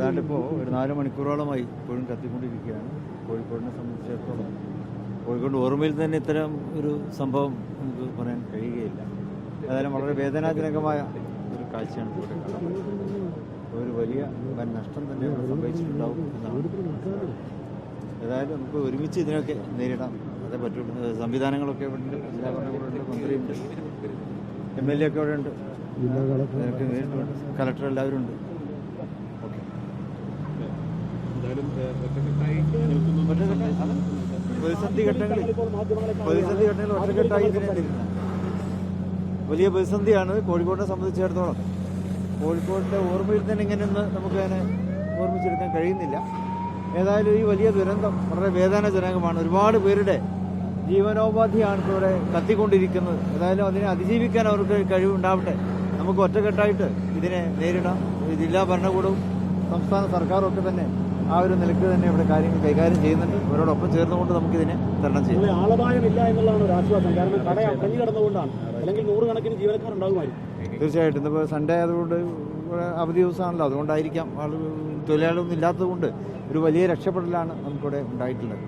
ഏതാണ്ടിപ്പോൾ ഒരു 4 മണിക്കൂറോളമായി ഇപ്പോഴും കത്തിക്കൊണ്ടിരിക്കുകയാണ്. കോഴിക്കോടിനെ സംബന്ധിച്ചിടത്തോളം കോഴിക്കോട് ഓർമ്മയിൽ തന്നെ ഇത്തരം ഒരു സംഭവം നമുക്ക് പറയാൻ കഴിയുകയില്ല. ഏതായാലും വളരെ വേദനാജനകമായ ഒരു കാഴ്ചയാണ് ഇവിടെ കാണുന്നത്. ഒരു വലിയ വൻ നഷ്ടം തന്നെ ഇവിടെ സംഭവിച്ചിട്ടുണ്ടാവും എന്നാണ്. ഏതായാലും നമുക്ക് ഒരുമിച്ച് ഇതിനൊക്കെ നേരിടാം, അതേ പറ്റുള്ളൂ. സംവിധാനങ്ങളൊക്കെ ഇവിടെ ഉണ്ട്, ജില്ലാ ഭരണകൂടമുണ്ട്, മന്ത്രിയുണ്ട്, MLA ഒക്കെ ഇവിടെ ഉണ്ട്, നേരിട്ടുണ്ട്, കളക്ടർ എല്ലാവരും ഉണ്ട്. ഓക്കെ, പ്രതിസന്ധി ഘട്ടങ്ങളിൽ ഒറ്റക്കെട്ടായി ഇതിനെ നേരിടണം. വലിയ പ്രതിസന്ധിയാണ് കോഴിക്കോടിനെ സംബന്ധിച്ചിടത്തോളം. കോഴിക്കോടിൻ്റെ ഓർമ്മയിൽ തന്നെ ഇങ്ങനെയൊന്ന് നമുക്ക് അതിനെ ഓർമ്മിച്ചെടുക്കാൻ കഴിയുന്നില്ല. ഏതായാലും ഈ വലിയ ദുരന്തം വളരെ വേദനാജനകമാണ്. ഒരുപാട് പേരുടെ ജീവനോപാധിയാണ് ഇവിടെ കത്തിക്കൊണ്ടിരിക്കുന്നത്. ഏതായാലും അതിനെ അതിജീവിക്കാൻ അവർക്ക് കഴിവുണ്ടാവട്ടെ. നമുക്ക് ഒറ്റക്കെട്ടായിട്ട് ഇതിനെ നേരിടാം. ജില്ലാ ഭരണകൂടവും സംസ്ഥാന സർക്കാരും ഒക്കെ തന്നെ ആ ഒരു നിലയ്ക്ക് തന്നെ ഇവിടെ കാര്യങ്ങൾ കൈകാര്യം ചെയ്യുന്നുണ്ട്. അവരോടൊപ്പം ചേർന്നുകൊണ്ട് നമുക്കിതിനെ തരണം ചെയ്യാം. ആളപായമില്ല എന്നുള്ളതാണ് ഒരു ആശ്വാസം. കാരണം കട അടഞ്ഞു കിടന്നുകൊണ്ടാണ്, അല്ലെങ്കിൽ 100 കണക്കിന് ജീവനക്കാരുണ്ടാകുമായിരുന്നു. തീർച്ചയായിട്ടും ഇന്നിപ്പോൾ സൺഡേ ആയതുകൊണ്ട് അവധി ദിവസമാണല്ലോ, അതുകൊണ്ടായിരിക്കാം തൊഴിലാളികളൊന്നും ഇല്ലാത്തതുകൊണ്ട് ഒരു വലിയ രക്ഷപ്പെടലാണ് നമുക്കിവിടെ ഉണ്ടായിട്ടുള്ളത്.